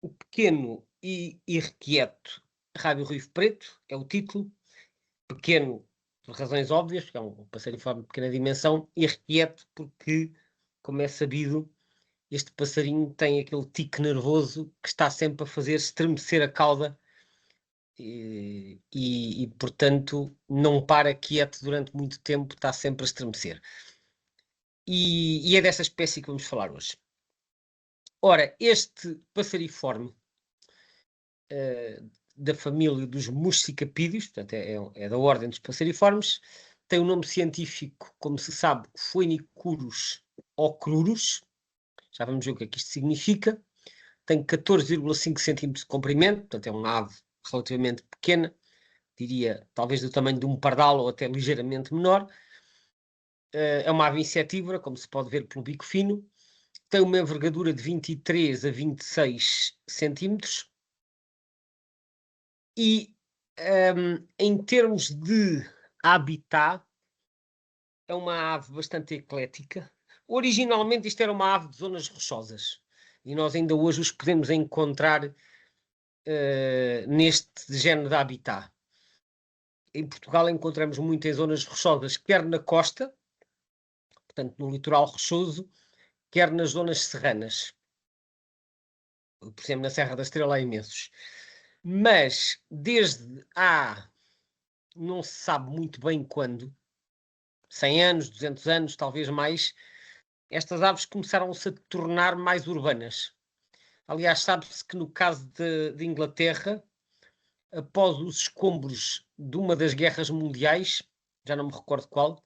O pequeno e irrequieto rábio ruivo preto é o título. Pequeno por razões óbvias, porque é um passariforme de pequena dimensão, e irrequieto porque, como é sabido, este passarinho tem aquele tique nervoso que está sempre a fazer estremecer a cauda e, portanto, não para quieto durante muito tempo, está sempre a estremecer. E é dessa espécie que vamos falar hoje. Ora, este passariforme da família dos muscicapídeos, portanto é da ordem dos passariformes, tem o nome científico, como se sabe, Phoenicurus ocrurus, já vamos ver o que é que isto significa, tem 14,5 centímetros de comprimento, portanto é uma ave relativamente pequena, diria talvez do tamanho de um pardal ou até ligeiramente menor, é uma ave insetívora, como se pode ver pelo bico fino, tem uma envergadura de 23 a 26 centímetros, e em termos de habitat, é uma ave bastante eclética. Originalmente isto era uma ave de zonas rochosas e nós ainda hoje os podemos encontrar neste género de habitat. Em Portugal encontramos muito em zonas rochosas, quer na costa, portanto no litoral rochoso, quer nas zonas serranas. Por exemplo, na Serra da Estrela há imensos. Mas desde há, não se sabe muito bem quando, 100 anos, 200 anos, talvez mais, estas aves começaram-se a tornar mais urbanas. Aliás, sabe-se que no caso de Inglaterra, após os escombros de uma das guerras mundiais, já não me recordo qual,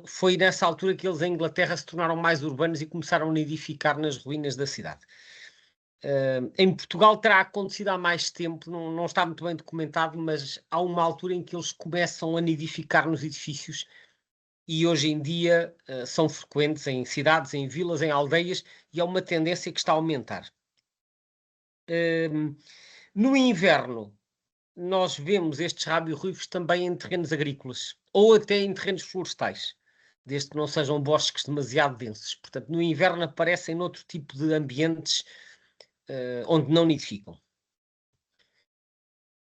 foi nessa altura que eles em Inglaterra se tornaram mais urbanos e começaram a nidificar nas ruínas da cidade. Em Portugal terá acontecido há mais tempo, não está muito bem documentado, mas há uma altura em que eles começam a nidificar nos edifícios e hoje em dia são frequentes em cidades, em vilas, em aldeias, e é uma tendência que está a aumentar. No inverno, nós vemos estes rábio-ruivos também em terrenos agrícolas ou até em terrenos florestais, desde que não sejam bosques demasiado densos. Portanto, no inverno aparecem noutro tipo de ambientes onde não nidificam.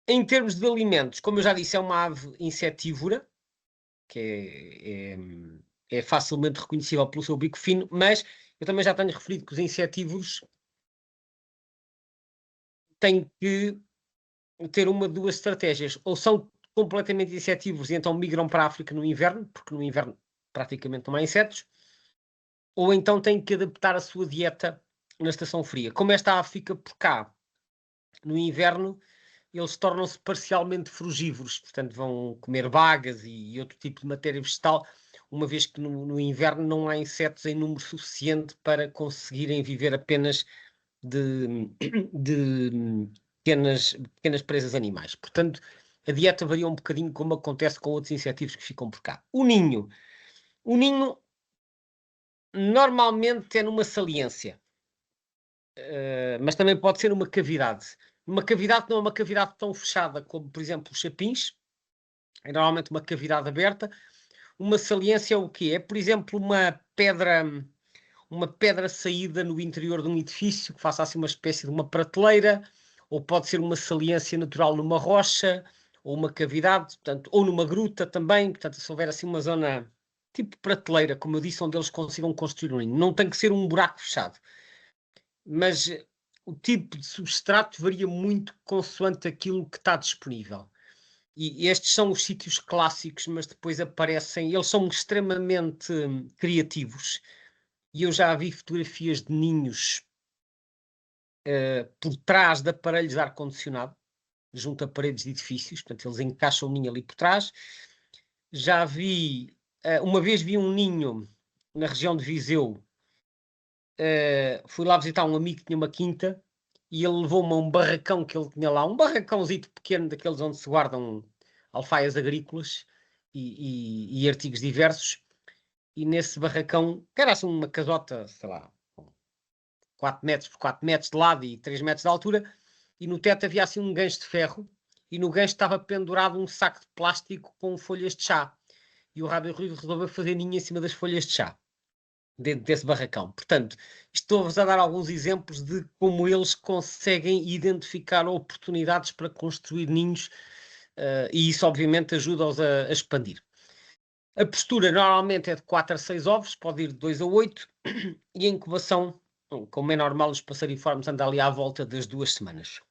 Em termos de alimentos, como eu já disse, é uma ave insetívora, que é facilmente reconhecível pelo seu bico fino, mas eu também já tenho referido que os insetívoros têm que ter uma de duas estratégias. Ou são completamente insetívoros e então migram para a África no inverno, porque no inverno praticamente não há insetos, ou então têm que adaptar a sua dieta na estação fria. Como esta ave fica por cá no inverno, eles tornam-se parcialmente frugívoros, portanto vão comer bagas e outro tipo de matéria vegetal, uma vez que no inverno não há insetos em número suficiente para conseguirem viver apenas de pequenas presas animais. Portanto, a dieta varia um bocadinho como acontece com outros insetívoros que ficam por cá. O ninho normalmente é numa saliência, mas também pode ser uma cavidade. Uma cavidade não é uma cavidade tão fechada como, por exemplo, os chapins, é normalmente uma cavidade aberta. Uma saliência é o quê? É, por exemplo, uma pedra saída no interior de um edifício que faça assim uma espécie de uma prateleira, ou pode ser uma saliência natural numa rocha, ou uma cavidade, portanto, ou numa gruta também, portanto, se houver assim uma zona tipo prateleira, como eu disse, onde eles consigam construir um ninho. Não tem que ser um buraco fechado, mas o tipo de substrato varia muito consoante aquilo que está disponível. E estes são os sítios clássicos, mas depois aparecem, eles são extremamente criativos, e eu já vi fotografias de ninhos por trás de aparelhos de ar-condicionado, junto a paredes de edifícios, portanto eles encaixam o ninho ali por trás. Já vi, uma vez vi um ninho na região de Viseu, fui lá visitar um amigo que tinha uma quinta, e ele levou-me a um barracão que ele tinha lá, um barracãozito pequeno daqueles onde se guardam alfaias agrícolas e artigos diversos, e nesse barracão, que era assim uma casota, sei lá, 4 metros por 4 metros de lado e 3 metros de altura, e no teto havia assim um gancho de ferro, e no gancho estava pendurado um saco de plástico com folhas de chá. E o rábio ruivo resolveu fazer ninho em cima das folhas de chá. dentro desse barracão. Portanto, estou-vos a dar alguns exemplos de como eles conseguem identificar oportunidades para construir ninhos, e isso obviamente ajuda-os a expandir. A postura normalmente é de 4 a 6 ovos, pode ir de 2 a 8, e a incubação, como é normal, os passariformes andam ali à volta das 2 semanas.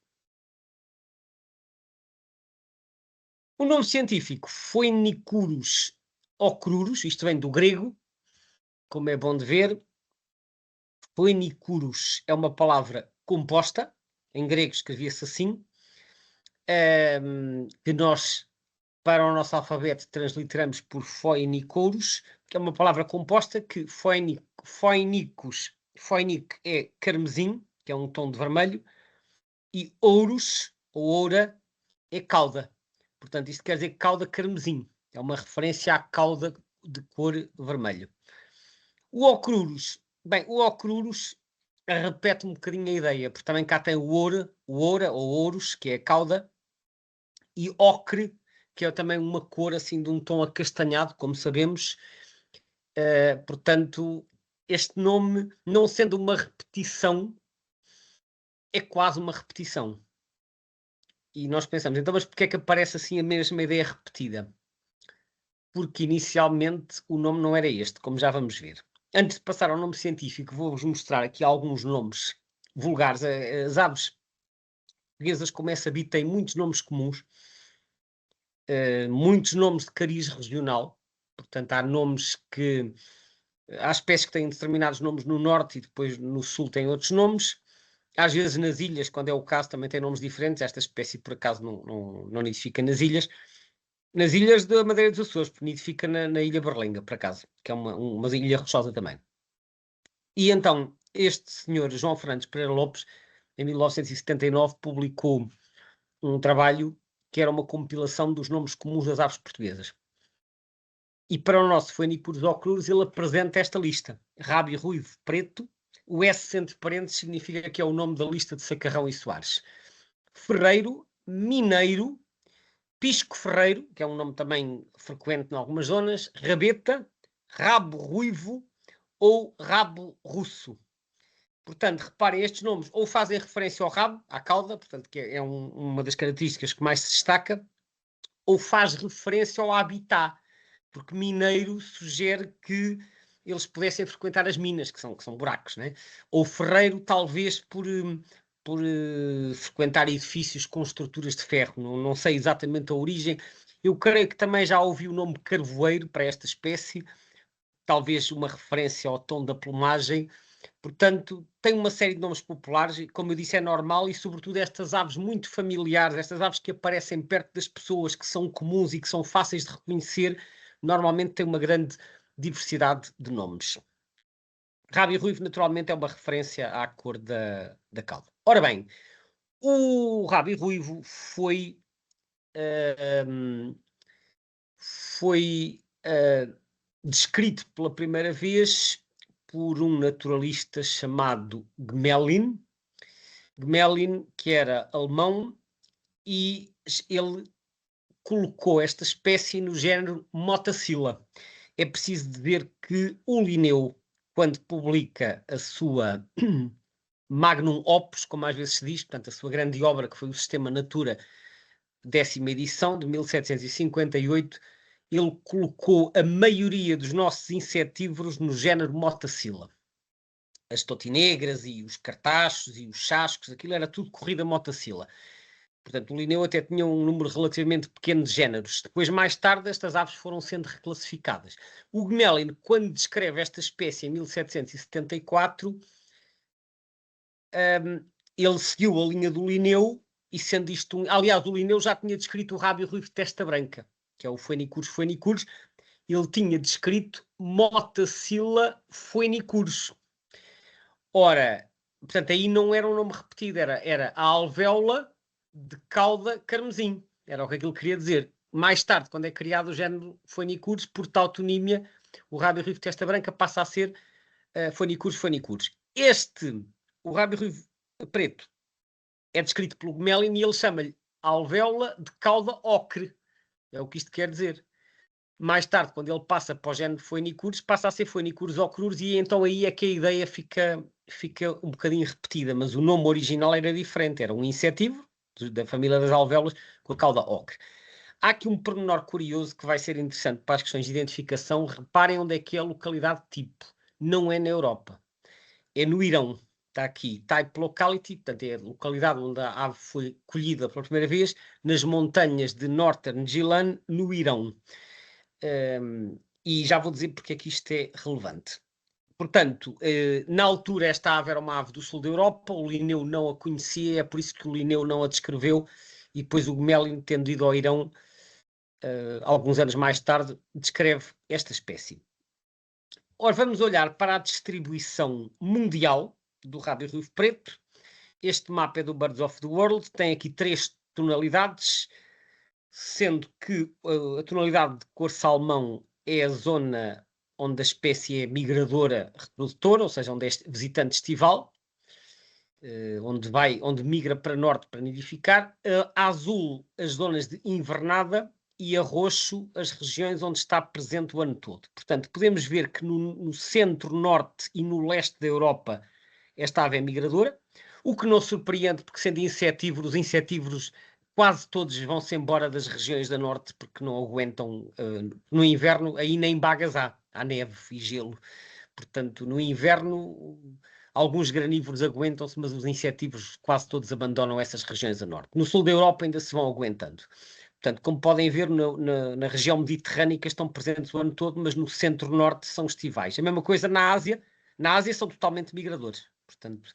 O nome científico Phoenicurus ocrurus, isto vem do grego, como é bom de ver. Phoenicurus é uma palavra composta, em grego escrevia-se assim, que nós, para o nosso alfabeto, transliteramos por Phoenicurus, que é uma palavra composta que Phoenicus, Phoenic é carmesim, que é um tom de vermelho, e Ourus, ou oura, é cauda. Portanto, isto quer dizer cauda carmesim. É uma referência à cauda de cor vermelho. O ocrurus. Bem, o ocrurus repete um bocadinho a ideia, porque também cá tem o oura ou ouros, que é a cauda, e ocre, que é também uma cor assim de um tom acastanhado, como sabemos. Portanto, este nome, não sendo uma repetição, é quase uma repetição. E nós pensamos, então, mas porquê é que aparece assim a mesma ideia repetida? Porque inicialmente o nome não era este, como já vamos ver. Antes de passar ao nome científico, vou-vos mostrar aqui alguns nomes vulgares. As aves portuguesas, como é sabido, têm muitos nomes comuns, muitos nomes de cariz regional. Portanto, há nomes que... Há espécies que têm determinados nomes no norte e depois no sul têm outros nomes. Às vezes nas ilhas, quando é o caso, também tem nomes diferentes. Esta espécie, por acaso, não nidifica nas ilhas. Nas ilhas da Madeira dos Açores, porque nidifica na Ilha Berlenga, por acaso, que é uma ilha rochosa também. E então, este senhor, João Fernandes Pereira Lopes, em 1979, publicou um trabalho que era uma compilação dos nomes comuns das aves portuguesas. E para o nosso Phoenicurus ocrurus, ele apresenta esta lista. Rábio ruivo preto, o S entre parênteses significa que é o nome da lista de Sacarrão e Soares. Ferreiro, mineiro, pisco ferreiro, que é um nome também frequente em algumas zonas, rabeta, rabo ruivo ou rabo russo. Portanto, reparem, estes nomes ou fazem referência ao rabo, à cauda, portanto, que é uma das características que mais se destaca, ou faz referência ao habitat, porque mineiro sugere que eles pudessem frequentar as minas, que são buracos, né? Ou ferreiro, talvez por frequentar edifícios com estruturas de ferro, não sei exatamente a origem. Eu creio que também já ouvi o nome carvoeiro para esta espécie, talvez uma referência ao tom da plumagem. Portanto, tem uma série de nomes populares e, como eu disse, é normal e, sobretudo, estas aves muito familiares, estas aves que aparecem perto das pessoas, que são comuns e que são fáceis de reconhecer, normalmente têm uma grande diversidade de nomes. Rábio ruivo, naturalmente, é uma referência à cor da cauda. Ora bem, o rábio ruivo foi descrito pela primeira vez por um naturalista chamado Gmelin. Gmelin, que era alemão, e ele colocou esta espécie no género Motacilla. É preciso dizer que o Linneu, quando publica a sua magnum opus, como às vezes se diz, portanto, a sua grande obra, que foi o Sistema Natura, 10ª edição, de 1758, ele colocou a maioria dos nossos insetívoros no género Motacilla. As totinegras e os cartachos e os chascos, aquilo era tudo corrida Motacilla. Portanto, o Linneu até tinha um número relativamente pequeno de géneros. Depois, mais tarde, estas aves foram sendo reclassificadas. O Gmelin, quando descreve esta espécie em 1774, ele seguiu a linha do Linneu, e sendo isto... Aliás, o Linneu já tinha descrito o rábio ruivo de testa branca, que é o Phoenicurus. Ele tinha descrito Motacilla phoenicurus. Ora, portanto, aí não era um nome repetido, era a alvéola de cauda carmesim. Era o que aquilo queria dizer. Mais tarde, quando é criado o género Phoenicurus, por tautonímia, o rábio ruivo de testa branca passa a ser Phoenicurus. O rábio ruivo preto, é descrito pelo Gmelin e ele chama-lhe alvéola de cauda ocre. É o que isto quer dizer. Mais tarde, quando ele passa para o género Phoenicurus, passa a ser Phoenicurus ocrurus, e então aí é que a ideia fica um bocadinho repetida, mas o nome original era diferente, era um insetívoro da família das alvéolas com a cauda ocre. Há aqui um pormenor curioso que vai ser interessante para as questões de identificação. Reparem onde é que é a localidade tipo. Não é na Europa, é no Irão. Está aqui, type locality, portanto é a localidade onde a ave foi colhida pela primeira vez, nas montanhas de Northern Gilan, no Irão. E já vou dizer porque é que isto é relevante. Portanto, na altura esta ave era uma ave do sul da Europa, o Linneu não a conhecia, é por isso que o Linneu não a descreveu, e depois o Gmelin, tendo ido ao Irão, alguns anos mais tarde, descreve esta espécie. Ora, vamos olhar para a distribuição mundial do rábio-ruivo preto. Este mapa é do Birds of the World, tem aqui 3 tonalidades, sendo que a tonalidade de cor salmão é a zona onde a espécie é migradora reprodutora, ou seja, onde é visitante estival, onde migra para norte para nidificar. A azul, as zonas de invernada, e a roxo, as regiões onde está presente o ano todo. Portanto, podemos ver que no centro, norte e no leste da Europa esta ave é migradora, o que não surpreende, porque sendo insetívoros quase todos vão-se embora das regiões da norte porque não aguentam no inverno, aí nem bagas há neve e gelo. Portanto, no inverno alguns granívoros aguentam-se, mas os insetívoros quase todos abandonam essas regiões a norte. No sul da Europa ainda se vão aguentando. Portanto, como podem ver, na região mediterrânica estão presentes o ano todo, mas no centro-norte são estivais. A mesma coisa na Ásia. Na Ásia são totalmente migradores. Portanto,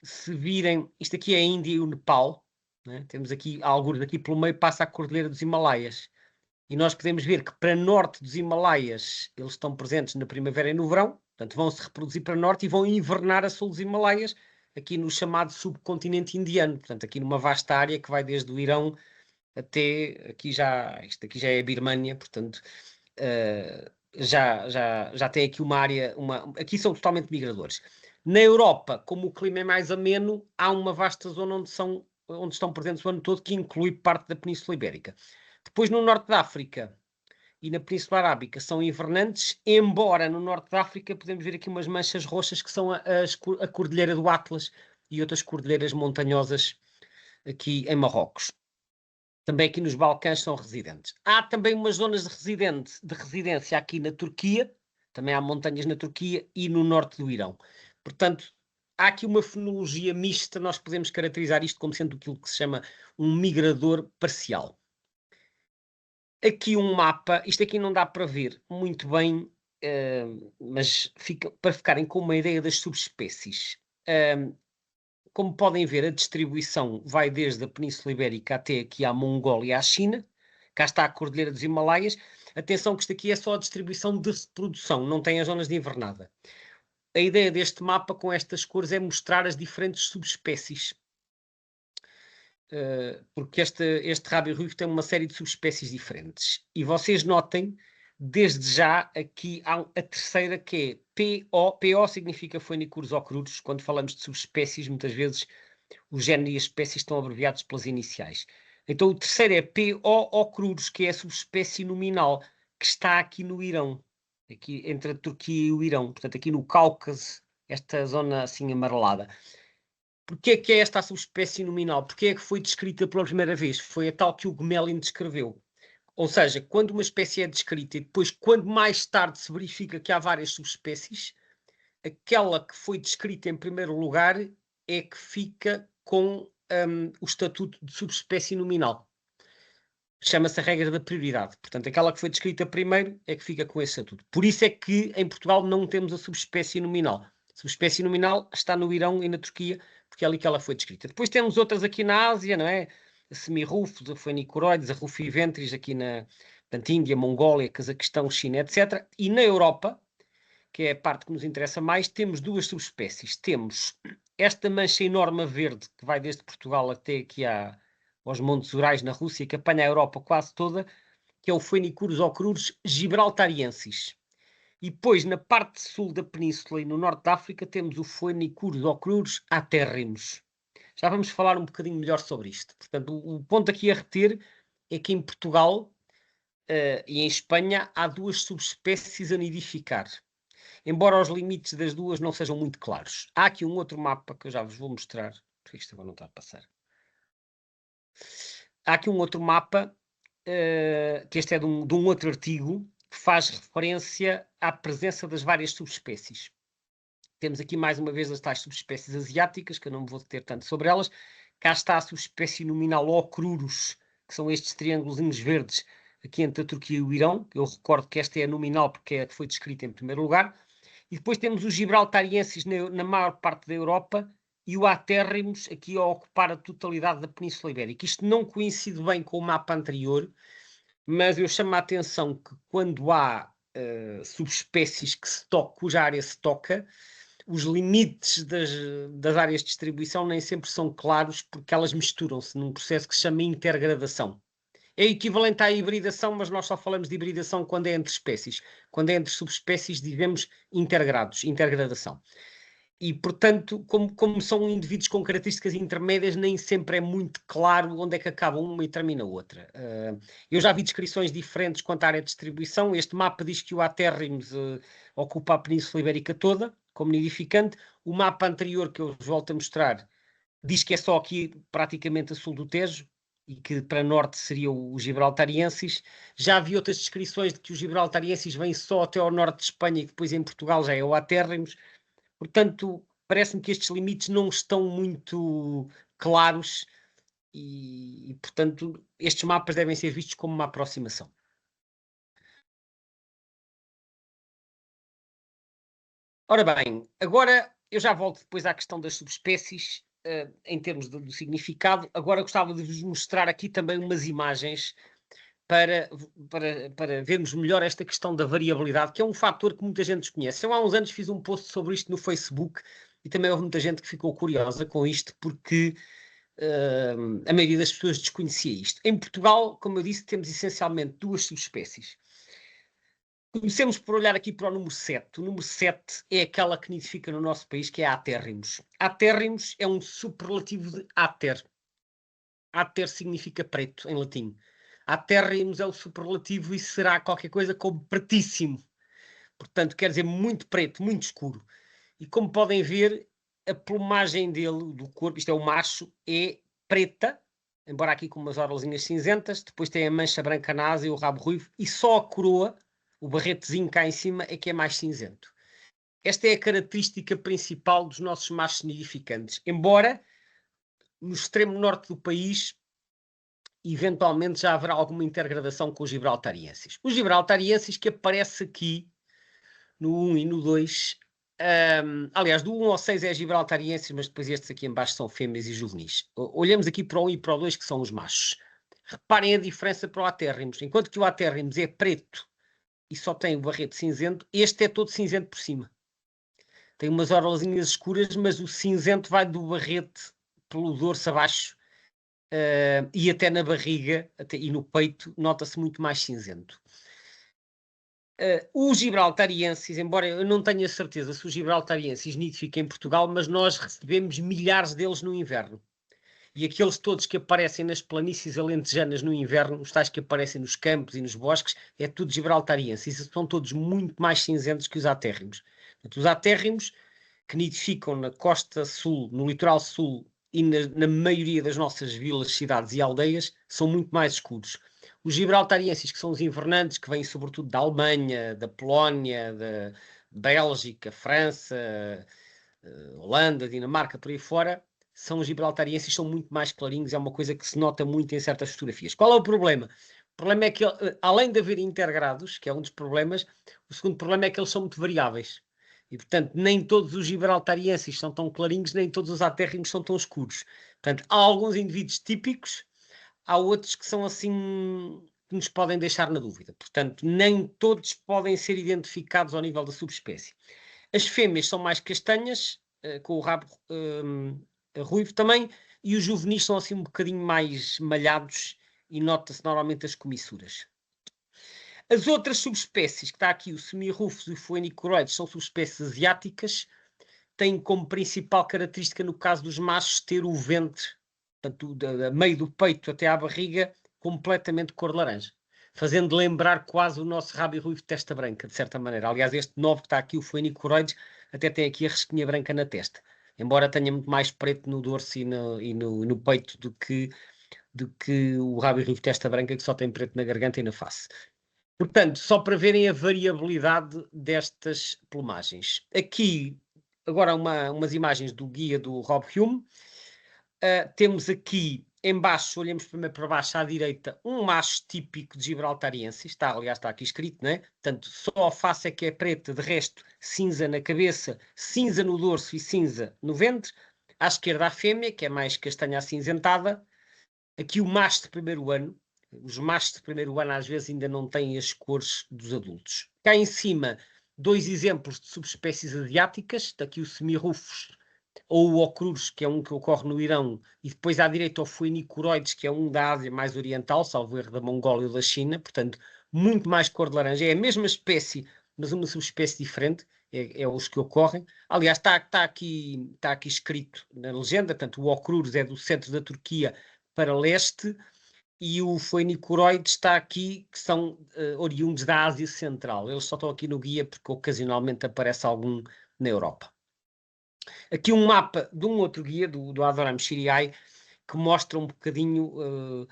se virem, isto aqui é a Índia e o Nepal, né? Temos aqui, alguns daqui pelo meio passa a Cordilheira dos Himalaias. E nós podemos ver que para norte dos Himalaias eles estão presentes na primavera e no verão, portanto vão se reproduzir para norte e vão invernar a sul dos Himalaias, aqui no chamado subcontinente indiano, portanto aqui numa vasta área que vai desde o Irão até isto aqui já é a Birmânia, portanto já tem aqui uma área, aqui são totalmente migradores. Na Europa, como o clima é mais ameno, há uma vasta zona onde estão presentes o ano todo, que inclui parte da Península Ibérica. Depois no norte da África e na Península Arábica são invernantes, embora no norte da África podemos ver aqui umas manchas roxas que são a Cordilheira do Atlas e outras cordilheiras montanhosas aqui em Marrocos. Também aqui nos Balcãs são residentes. Há também umas zonas de residência aqui na Turquia, também há montanhas na Turquia e no norte do Irão. Portanto, há aqui uma fenologia mista, nós podemos caracterizar isto como sendo aquilo que se chama um migrador parcial. Aqui um mapa, isto aqui não dá para ver muito bem, mas para ficarem com uma ideia das subespécies. Como podem ver, a distribuição vai desde a Península Ibérica até aqui à Mongólia e à China. Cá está a Cordilheira dos Himalaias. Atenção que isto aqui é só a distribuição de reprodução, não tem as zonas de invernada. A ideia deste mapa com estas cores é mostrar as diferentes subespécies. Porque este rábio-ruivo tem uma série de subespécies diferentes. E vocês notem, desde já, aqui há a terceira que é PO. PO significa Phoenicurus ocrurus. Quando falamos de subespécies, muitas vezes o género e as espécies estão abreviados pelas iniciais. Então o terceiro é PO ocrurus, que é a subespécie nominal, que está aqui no Irão, aqui entre a Turquia e o Irão, portanto aqui no Cáucaso, esta zona assim amarelada. Porquê que é esta a subespécie nominal? Porquê é que foi descrita pela primeira vez? Foi a tal que o Gmelin descreveu. Ou seja, quando uma espécie é descrita e depois, quando mais tarde se verifica que há várias subespécies, aquela que foi descrita em primeiro lugar é que fica com o estatuto de subespécie nominal. Chama-se a regra da prioridade. Portanto, aquela que foi descrita primeiro é que fica com esse estatuto. Por isso é que em Portugal não temos a subespécie nominal. A subespécie nominal está no Irão e na Turquia, porque é ali que ela foi descrita. Depois temos outras aqui na Ásia, não é? A semirrufos, a Phoenicoroides, a rufiventris aqui na Índia, Mongólia, Cazaquistão, China, etc. E na Europa, que é a parte que nos interessa mais, temos duas subespécies. Temos esta mancha enorme verde, que vai desde Portugal até aqui aos Montes Urais, na Rússia, que apanha a Europa quase toda, que é o Phoenicurus ocrurus gibraltariensis. E depois, na parte sul da península e no norte da África, temos o Phoenicurus ocrurus aterrinus. Já vamos falar um bocadinho melhor sobre isto. Portanto, o ponto aqui a reter é que em Portugal e em Espanha há 2 subespécies a nidificar, embora os limites das 2 não sejam muito claros. Há aqui um outro mapa que eu já vos vou mostrar, porque isto agora não está a passar. Há aqui um outro mapa, que este é de um outro artigo, que faz referência à presença das várias subespécies. Temos aqui mais uma vez as tais subespécies asiáticas, que eu não me vou deter tanto sobre elas. Cá está a subespécie nominal Ocrurus, que são estes triângulos verdes aqui entre a Turquia e o Irão. Eu recordo que esta é a nominal porque é a que foi descrita em primeiro lugar. E depois temos os gibraltarienses na maior parte da Europa e o Atérrimos aqui a ocupar a totalidade da Península Ibérica. Isto não coincide bem com o mapa anterior, mas eu chamo a atenção que quando há subespécies cuja área se toca, os limites das áreas de distribuição nem sempre são claros porque elas misturam-se num processo que se chama intergradação. É equivalente à hibridação, mas nós só falamos de hibridação quando é entre espécies. Quando é entre subespécies, dizemos intergrados, intergradação. E, portanto, como são indivíduos com características intermédias, nem sempre é muito claro onde é que acaba uma e termina a outra. Eu já vi descrições diferentes quanto à área de distribuição. Este mapa diz que o Atérrimos ocupa a Península Ibérica toda, como nidificante. O mapa anterior, que eu vos volto a mostrar, diz que é só aqui praticamente a sul do Tejo, e que para norte seria o Gibraltariensis. Já vi outras descrições de que os Gibraltariensis vêm só até ao norte de Espanha e que depois em Portugal já é o Atérrimos. Portanto, parece-me que estes limites não estão muito claros e, portanto, estes mapas devem ser vistos como uma aproximação. Ora bem, agora eu já volto depois à questão das subespécies, em termos do significado. Agora gostava de vos mostrar aqui também umas imagens para vermos melhor esta questão da variabilidade, que é um fator que muita gente desconhece. Eu há uns anos fiz um post sobre isto no Facebook e também houve muita gente que ficou curiosa com isto, porque a maioria das pessoas desconhecia isto. Em Portugal, como eu disse, temos essencialmente 2 subespécies. Comecemos por olhar aqui para o número 7. O número 7 é aquela que nidifica no nosso país, que é a Atérrimos. Atérrimos é um superlativo de ater. Ater significa preto, em latim. Atérrimos é o superlativo e será qualquer coisa como pretíssimo. Portanto, quer dizer muito preto, muito escuro. E como podem ver, a plumagem dele, do corpo, isto é o macho, é preta, embora aqui com umas orelhinhas cinzentas. Depois tem a mancha branca na asa e o rabo ruivo. E só a coroa, o barretezinho cá em cima, é que é mais cinzento. Esta é a característica principal dos nossos machos nidificantes. Embora, no extremo norte do país, eventualmente já haverá alguma intergradação com os gibraltarienses. Os gibraltarienses que aparece aqui no 1 e no 2, aliás, do 1 ao 6 é gibraltarienses, mas depois estes aqui em baixo são fêmeas e juvenis. Olhamos aqui para o 1 e para o 2, que são os machos. Reparem a diferença para o Atérrimos. Enquanto que o Atérrimos é preto e só tem o barrete cinzento, este é todo cinzento por cima. Tem umas orelhinhas escuras, mas o cinzento vai do barrete pelo dorso abaixo, e até na barriga e no peito nota-se muito mais cinzento. Os gibraltarienses, embora eu não tenha certeza se os gibraltarienses nidificam em Portugal, mas nós recebemos milhares deles no inverno. E aqueles todos que aparecem nas planícies alentejanas no inverno, os tais que aparecem nos campos e nos bosques, é tudo gibraltarienses. E são todos muito mais cinzentos que os atérrimos. Os atérrimos, que nidificam na costa sul, no litoral sul e na maioria das nossas vilas, cidades e aldeias, são muito mais escuros. Os gibraltarienses, que são os invernantes, que vêm sobretudo da Alemanha, da Polónia, da Bélgica, França, Holanda, Dinamarca, por aí fora, são os gibraltarienses, são muito mais clarinhos, é uma coisa que se nota muito em certas fotografias. Qual é o problema? O problema é que, além de haver intergrados, que é um dos problemas, o segundo problema é que eles são muito variáveis. E, portanto, nem todos os gibraltarienses são tão clarinhos, nem todos os atérrimos são tão escuros. Portanto, há alguns indivíduos típicos, há outros que são assim, que nos podem deixar na dúvida. Portanto, nem todos podem ser identificados ao nível da subespécie. As fêmeas são mais castanhas, com o rabo ruivo também, e os juvenis são assim um bocadinho mais malhados e nota-se normalmente as comissuras. As outras subespécies, que está aqui o semirrufos e o phoenicoroides, são subespécies asiáticas, têm como principal característica, no caso dos machos, ter o ventre, portanto, da meio do peito até à barriga, completamente cor de laranja. fazendo lembrar quase o nosso rabo ruivo de testa branca, de certa maneira. Aliás, este novo que está aqui, o Phoenicoroides, até tem aqui a resquinha branca na testa, embora tenha muito mais preto no dorso e no peito do que o rabo ruivo de testa branca, que só tem preto na garganta e na face. Portanto, só para verem a variabilidade destas plumagens. Aqui, agora umas imagens do guia do Rob Hume. Temos aqui, em baixo, olhamos primeiro para baixo à direita, um macho típico de gibraltariensis, aliás, está aqui escrito, não é? Portanto, só a face é que é preta, de resto, cinza na cabeça, cinza no dorso e cinza no ventre. À esquerda a fêmea, que é mais castanha acinzentada. Aqui o macho de primeiro ano. Os machos de primeiro ano às vezes ainda não têm as cores dos adultos. Cá em cima, 2 exemplos de subespécies asiáticas. Aqui o semirrufos ou o ocrurus, que é um que ocorre no Irão, e depois à direita o Phoenicoroides, que é um da Ásia mais oriental, salvo erro da Mongólia ou da China, portanto, muito mais cor de laranja. É a mesma espécie, mas uma subespécie diferente, é os que ocorrem. Aliás, está aqui escrito na legenda, portanto, o ocrurus é do centro da Turquia para leste, e o Phoenicoroides está aqui, que são oriundos da Ásia Central. Eles só estão aqui no guia porque ocasionalmente aparece algum na Europa. Aqui um mapa de um outro guia, do Adoram Shiriai, que mostra um bocadinho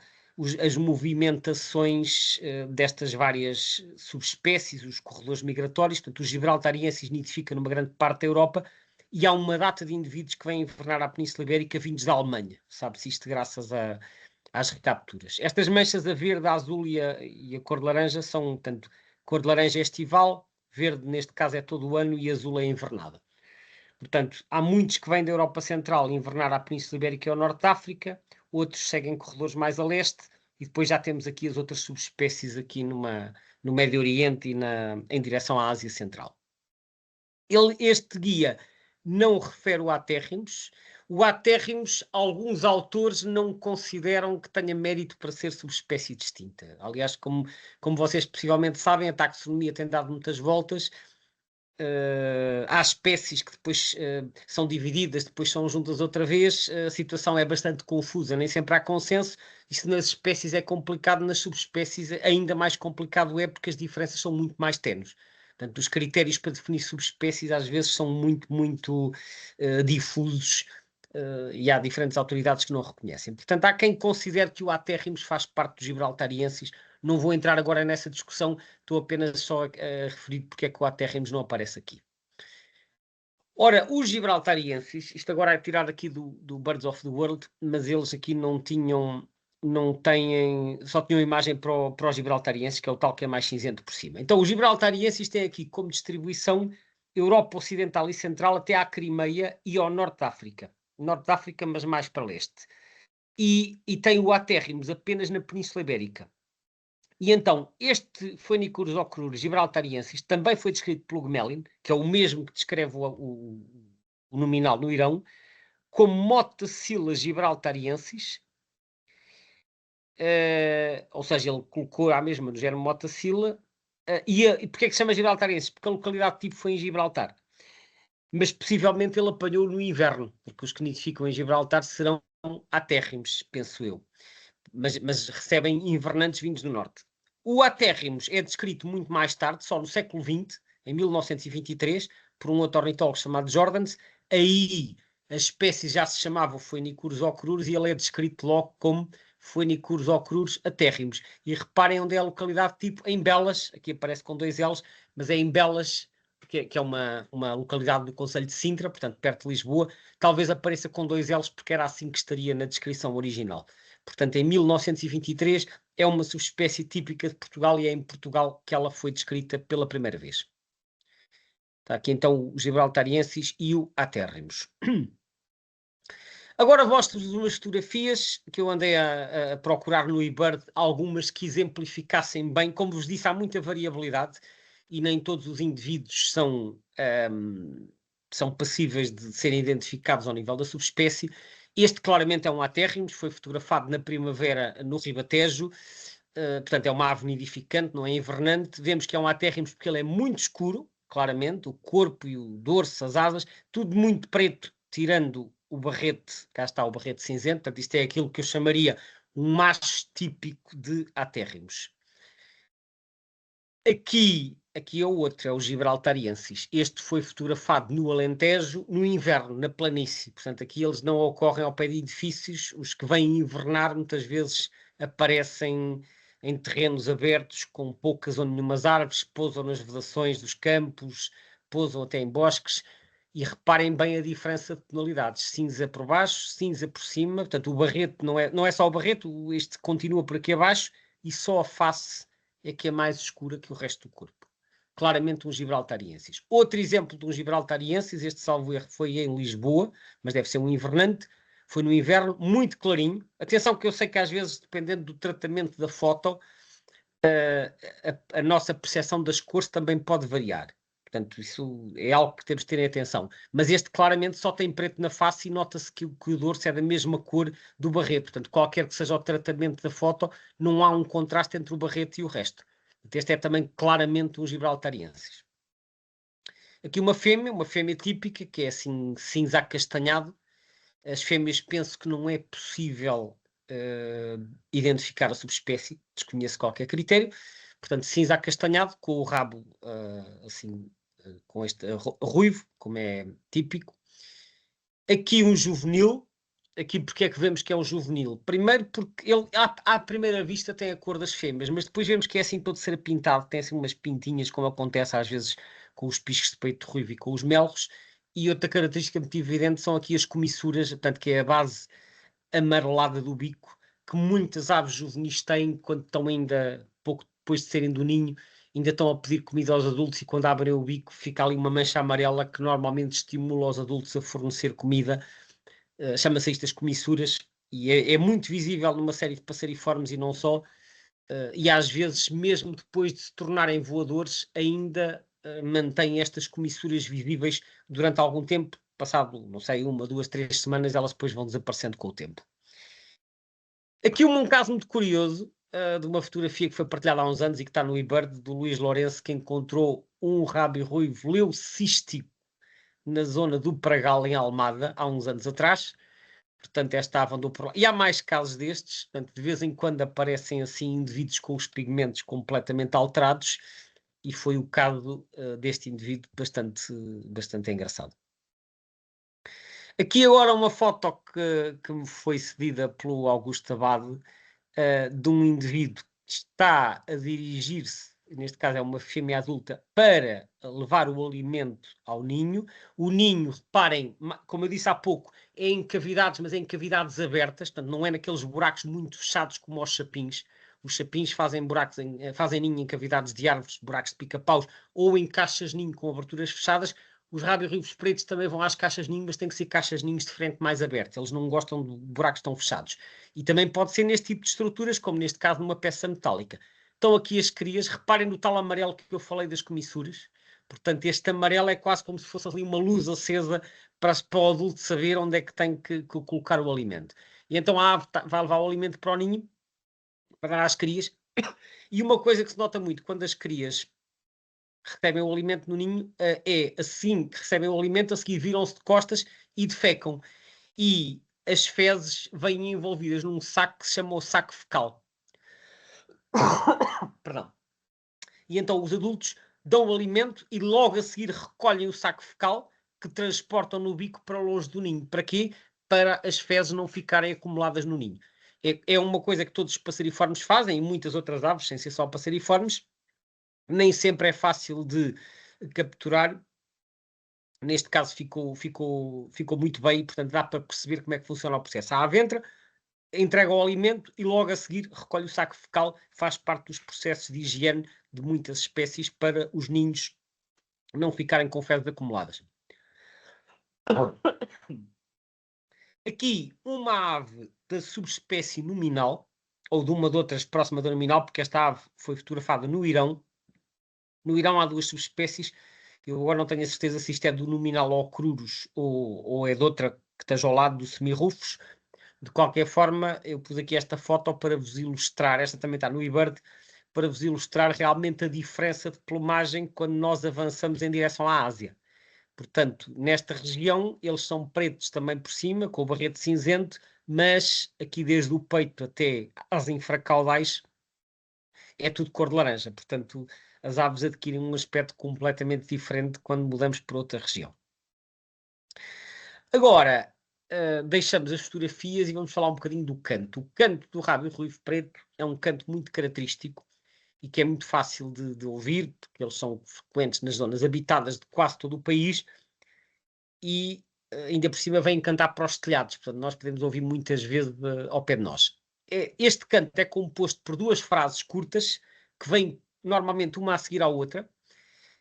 as movimentações destas várias subespécies, os corredores migratórios. Portanto, os gibraltarienses nidificam numa grande parte da Europa e há uma data de indivíduos que vêm invernar à Península Ibérica vindos da Alemanha. Sabe-se isto graças às recapturas. Estas manchas, a verde, a azul e a cor de laranja, são, portanto, cor de laranja é estival, verde neste caso é todo o ano e azul é invernada. Portanto, há muitos que vêm da Europa Central invernar à Península Ibérica e ao Norte de África, outros seguem corredores mais a leste, e depois já temos aqui as outras subespécies aqui no Médio Oriente e em direção à Ásia Central. Este guia não refere o Atérrimos. O Atérrimos, alguns autores não consideram que tenha mérito para ser subespécie distinta. Aliás, como vocês possivelmente sabem, a taxonomia tem dado muitas voltas. Há espécies que depois são divididas, depois são juntas outra vez. A situação é bastante confusa, nem sempre há consenso. Isso nas espécies é complicado, nas subespécies ainda mais complicado é, porque as diferenças são muito mais tenues. Portanto, os critérios para definir subespécies às vezes são muito, muito difusos e há diferentes autoridades que não reconhecem. Portanto, há quem considere que o Atérrimos faz parte dos gibraltarienses. Não vou entrar agora nessa discussão, estou apenas só a referir porque é que o Atérrimos não aparece aqui. Ora, os gibraltarienses, isto agora é tirado aqui do Birds of the World, mas eles aqui só tinham imagem para os gibraltarienses, que é o tal que é mais cinzento por cima. Então, os gibraltarienses têm aqui como distribuição Europa Ocidental e Central até à Crimeia e ao Norte de África. Norte de África, mas mais para leste. E tem o Atérrimos apenas na Península Ibérica. E então, este Phoenicurus ocrurus gibraltariensis também foi descrito pelo Gmelin, que é o mesmo que descreve o nominal no Irão, como Motacilla gibraltariensis, ou seja, ele colocou a mesma no género Motacilla. E porquê é que se chama gibraltariensis? Porque a localidade tipo foi em Gibraltar. Mas possivelmente ele apanhou no inverno, porque os que nidificam em Gibraltar serão atérrimos, penso eu. Mas recebem invernantes vindos do norte. O atérrimos é descrito muito mais tarde, só no século XX, em 1923, por um outro ornitólogo chamado Jordaens. Aí a espécie já se chamava Phoenicurus ocrurus e ele é descrito logo como Phoenicurus ocrurus atérrimos. E reparem onde é a localidade tipo, em Belas, aqui aparece com 2 L's, mas é em Belas, que é uma localidade do concelho de Sintra, portanto perto de Lisboa. Talvez apareça com 2 L's porque era assim que estaria na descrição original. Portanto, em 1923 é uma subespécie típica de Portugal e é em Portugal que ela foi descrita pela primeira vez. Está aqui então os gibraltarienses e o atérrimos. Agora mostro-vos umas fotografias que eu andei a procurar no eBird, algumas que exemplificassem bem. Como vos disse, há muita variabilidade e nem todos os indivíduos são passíveis de serem identificados ao nível da subespécie. Este claramente é um atérrimos, foi fotografado na primavera no Ribatejo, portanto é uma ave nidificante, não é invernante. Vemos que é um atérrimos porque ele é muito escuro, claramente, o corpo e o dorso, as asas, tudo muito preto, tirando o barrete, cá está o barrete cinzento. Portanto isto é aquilo que eu chamaria um macho típico de atérrimos. Aqui é o outro, é o Gibraltariensis. Este foi fotografado no Alentejo, no inverno, na planície. Portanto, aqui eles não ocorrem ao pé de edifícios. Os que vêm invernar muitas vezes aparecem em terrenos abertos, com poucas ou nenhumas árvores, pousam nas vedações dos campos, pousam até em bosques. E reparem bem a diferença de tonalidades. Cinza por baixo, cinza por cima. Portanto, o barreto não é só o barreto, este continua por aqui abaixo e só a face é que é mais escura que o resto do corpo. Claramente um Gibraltariensis. Outro exemplo de um Gibraltariensis, este salvo erro foi em Lisboa, mas deve ser um invernante, foi no inverno, muito clarinho. Atenção que eu sei que às vezes, dependendo do tratamento da foto, a nossa percepção das cores também pode variar. Portanto, isso é algo que temos de ter em atenção. Mas este claramente só tem preto na face e nota-se que o dorso é da mesma cor do barreto. Portanto, qualquer que seja o tratamento da foto, não há um contraste entre o barreto e o resto. Este é também claramente um Gibraltariensis. Aqui uma fêmea típica, que é assim cinza acastanhado. As fêmeas penso que não é possível identificar a subespécie, desconheço qualquer critério. Portanto, cinza acastanhado, com o rabo assim, com este ruivo, como é típico. Aqui um juvenil. Aqui porque é que vemos que é um juvenil? Primeiro porque ele, à primeira vista, tem a cor das fêmeas, mas depois vemos que é assim todo ser pintado, tem assim umas pintinhas, como acontece às vezes com os piscos de peito ruivo e com os melros. E outra característica muito evidente são aqui as comissuras, portanto, que é a base amarelada do bico, que muitas aves juvenis têm quando estão ainda pouco depois de serem do ninho, ainda estão a pedir comida aos adultos e quando abrem o bico fica ali uma mancha amarela que normalmente estimula os adultos a fornecer comida. Chama-se isto as comissuras e é muito visível numa série de passeriformes e não só. E às vezes, mesmo depois de se tornarem voadores, ainda mantêm estas comissuras visíveis durante algum tempo. Passado, não sei, 1, 2, 3 semanas, elas depois vão desaparecendo com o tempo. Aqui um caso muito curioso de uma fotografia que foi partilhada há uns anos e que está no eBird, do Luís Lourenço, que encontrou um rabi ruivo leucístico na zona do Pragal, em Almada, há uns anos atrás. Portanto, esta andou por lá. E há mais casos destes, portanto, de vez em quando aparecem assim indivíduos com os pigmentos completamente alterados, e foi o caso deste indivíduo bastante engraçado. Aqui agora uma foto que me foi cedida pelo Augusto Abade, de um indivíduo que está a dirigir-se, neste caso é uma fêmea adulta, para levar o alimento ao ninho. O ninho, reparem, como eu disse há pouco, é em cavidades, mas é em cavidades abertas, portanto não é naqueles buracos muito fechados como os chapins. Os chapins fazem fazem ninho em cavidades de árvores, buracos de pica-paus, ou em caixas ninho com aberturas fechadas. Os rabi-ruivos pretos também vão às caixas ninho, mas tem que ser caixas ninhos de frente mais abertas. Eles não gostam de buracos tão fechados. E também pode ser neste tipo de estruturas, como neste caso numa peça metálica. Estão aqui as crias, reparem no tal amarelo que eu falei das comissuras. Portanto, este amarelo é quase como se fosse ali uma luz acesa para o adulto saber onde é que tem que colocar o alimento. E então a ave vai levar o alimento para o ninho, para dar às crias. E uma coisa que se nota muito quando as crias recebem o alimento no ninho é assim que recebem o alimento, a seguir viram-se de costas e defecam. E as fezes vêm envolvidas num saco que se chama o saco fecal. Perdão. E então os adultos dão o alimento e logo a seguir recolhem o saco fecal que transportam no bico para longe do ninho. Para quê? Para as fezes não ficarem acumuladas no ninho. É uma coisa que todos os passeriformes fazem e muitas outras aves, sem ser só passeriformes. Nem sempre é fácil de capturar. Neste caso ficou muito bem e, portanto, dá para perceber como é que funciona o processo. A ave entra, entrega o alimento e logo a seguir recolhe o saco fecal, faz parte dos processos de higiene de muitas espécies para os ninhos não ficarem com fezes acumuladas. Aqui uma ave da subespécie nominal, ou de uma de outras próxima da nominal, porque esta ave foi fotografada no Irão. No Irão há duas subespécies. Eu agora não tenho a certeza se isto é do nominal ou crurus ou é de outra que esteja ao lado do semirrufos. De qualquer forma, eu pus aqui esta foto para vos ilustrar, esta também está no eBird, para vos ilustrar realmente a diferença de plumagem quando nós avançamos em direção à Ásia. Portanto, nesta região, eles são pretos também por cima, com o barrete cinzento, mas aqui desde o peito até às infracaudais é tudo cor de laranja. Portanto, as aves adquirem um aspecto completamente diferente quando mudamos para outra região. Agora, deixamos as fotografias e vamos falar um bocadinho do canto. O canto do rábio ruivo preto é um canto muito característico e que é muito fácil de ouvir, porque eles são frequentes nas zonas habitadas de quase todo o país e ainda por cima vêm cantar para os telhados, portanto nós podemos ouvir muitas vezes ao pé de nós. Este canto é composto por duas frases curtas, que vêm normalmente uma a seguir à outra,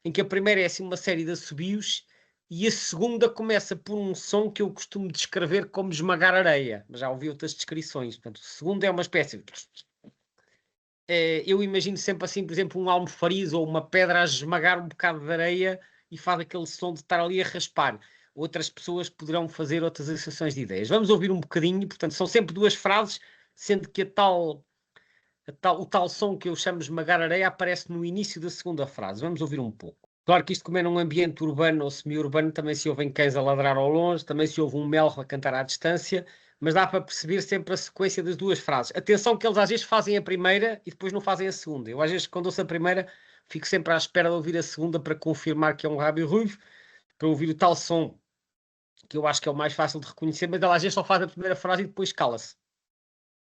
em que a primeira é assim uma série de assobios e a segunda começa por um som que eu costumo descrever como esmagar areia, mas já ouvi outras descrições. Portanto, o segundo é uma espécie de... eu imagino sempre assim, por exemplo, um almofariz ou uma pedra a esmagar um bocado de areia e faz aquele som de estar ali a raspar. Outras pessoas poderão fazer outras associações de ideias. Vamos ouvir um bocadinho, portanto, são sempre duas frases, sendo que o tal som que eu chamo de esmagar areia aparece no início da segunda frase. Vamos ouvir um pouco. Claro que isto, como é num ambiente urbano ou semi-urbano, também se ouvem cães a ladrar ao longe, também se ouve um melro a cantar à distância, mas dá para perceber sempre a sequência das duas frases. Atenção que eles às vezes fazem a primeira e depois não fazem a segunda. Eu às vezes, quando ouço a primeira, fico sempre à espera de ouvir a segunda para confirmar que é um rábio ruivo, para ouvir o tal som que eu acho que é o mais fácil de reconhecer, mas ela às vezes só faz a primeira frase e depois cala-se.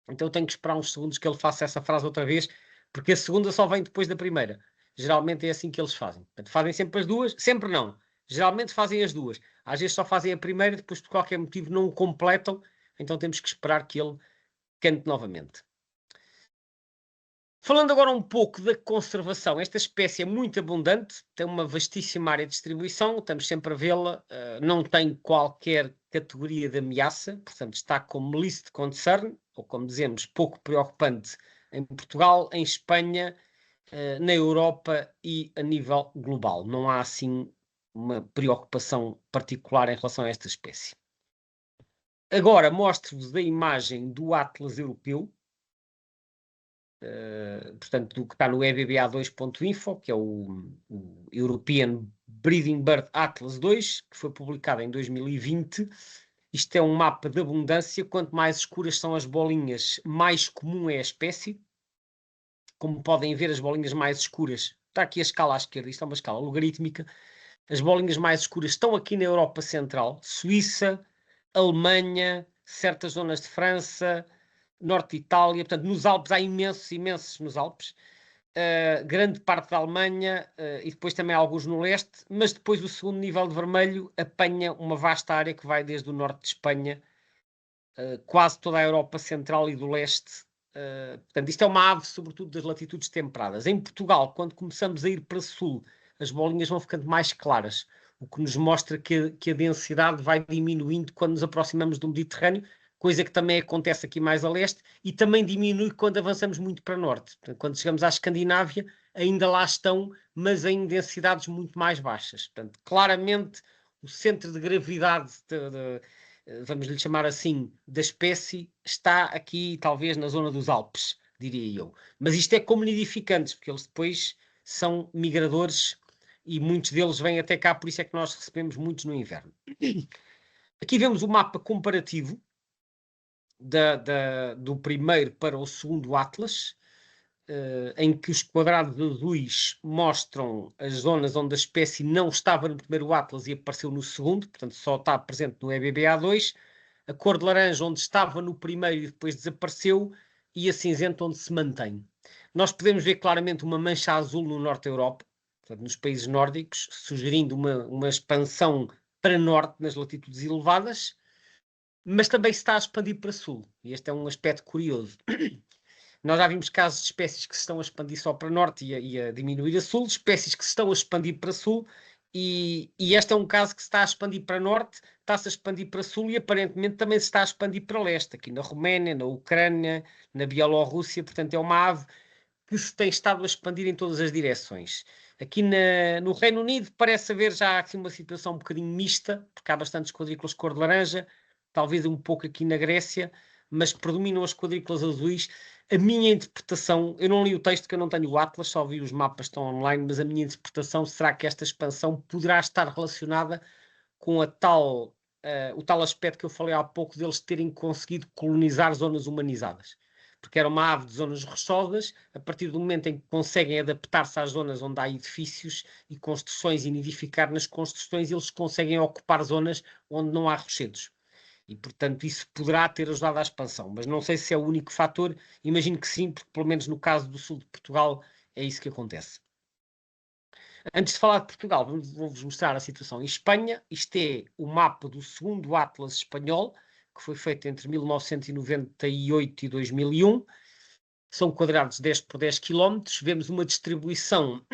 Então eu tenho que esperar uns segundos que ele faça essa frase outra vez, porque a segunda só vem depois da primeira. Geralmente é assim que eles fazem. Portanto, fazem sempre as duas, sempre não. Geralmente fazem as duas. Às vezes só fazem a primeira, depois por qualquer motivo não o completam, então temos que esperar que ele cante novamente. Falando agora um pouco da conservação, esta espécie é muito abundante, tem uma vastíssima área de distribuição, estamos sempre a vê-la, não tem qualquer categoria de ameaça, portanto está como least concern, ou como dizemos, pouco preocupante em Portugal, em Espanha, na Europa e a nível global. Não há assim uma preocupação particular em relação a esta espécie. Agora mostro-vos a imagem do Atlas europeu, portanto, do que está no EBBA 2.info, que é o European Breeding Bird Atlas 2, que foi publicado em 2020. Isto é um mapa de abundância. Quanto mais escuras são as bolinhas, mais comum é a espécie. Como podem ver, as bolinhas mais escuras, está aqui a escala à esquerda, isto é uma escala logarítmica. As bolinhas mais escuras estão aqui na Europa Central, Suíça, Alemanha, certas zonas de França, norte de Itália, portanto, nos Alpes há imensos nos Alpes, grande parte da Alemanha e depois também alguns no leste, mas depois o segundo nível de vermelho apanha uma vasta área que vai desde o norte de Espanha, quase toda a Europa Central e do leste. Portanto, isto é uma ave, sobretudo, das latitudes temperadas. Em Portugal, quando começamos a ir para sul, as bolinhas vão ficando mais claras, o que nos mostra que a densidade vai diminuindo quando nos aproximamos do Mediterrâneo, coisa que também acontece aqui mais a leste, e também diminui quando avançamos muito para norte. Portanto, quando chegamos à Escandinávia, ainda lá estão, mas em densidades muito mais baixas. Portanto, claramente, o centro de gravidade, vamos lhe chamar assim, da espécie, está aqui, talvez, na zona dos Alpes, diria eu. Mas isto é como nidificantes, porque eles depois são migradores e muitos deles vêm até cá, por isso é que nós recebemos muitos no inverno. Aqui vemos o mapa comparativo do primeiro para o segundo Atlas, em que os quadrados azuis mostram as zonas onde a espécie não estava no primeiro Atlas e apareceu no segundo, portanto só está presente no EBBA2, a cor de laranja onde estava no primeiro e depois desapareceu, e a cinzenta onde se mantém. Nós podemos ver claramente uma mancha azul no norte da Europa, portanto, nos países nórdicos, sugerindo uma expansão para norte nas latitudes elevadas, mas também se está a expandir para sul. E este é um aspecto curioso. Nós já vimos casos de espécies que se estão a expandir só para norte e a diminuir a sul, espécies que se estão a expandir para sul, e este é um caso que se está a expandir para norte, está-se a expandir para sul e aparentemente também se está a expandir para leste, aqui na Roménia, na Ucrânia, na Bielorrússia, portanto é uma ave que se tem estado a expandir em todas as direções. Aqui no Reino Unido parece haver já aqui uma situação um bocadinho mista, porque há bastantes quadrículas cor de laranja, talvez um pouco aqui na Grécia, mas predominam as quadrículas azuis. A minha interpretação, eu não li o texto, que eu não tenho o Atlas, só vi os mapas, estão online, mas a minha interpretação será que esta expansão poderá estar relacionada com o tal aspecto que eu falei há pouco deles terem conseguido colonizar zonas humanizadas. porque era uma ave de zonas rochosas. A partir do momento em que conseguem adaptar-se às zonas onde há edifícios e construções e nidificar nas construções, eles conseguem ocupar zonas onde não há rochedos. E, portanto, isso poderá ter ajudado à expansão, mas não sei se é o único fator. Imagino que sim, porque pelo menos no caso do sul de Portugal é isso que acontece. Antes de falar de Portugal, vou-vos mostrar a situação em Espanha. Isto é o mapa do segundo Atlas espanhol, que foi feito entre 1998 e 2001. São quadrados 10 por 10 km. Vemos uma distribuição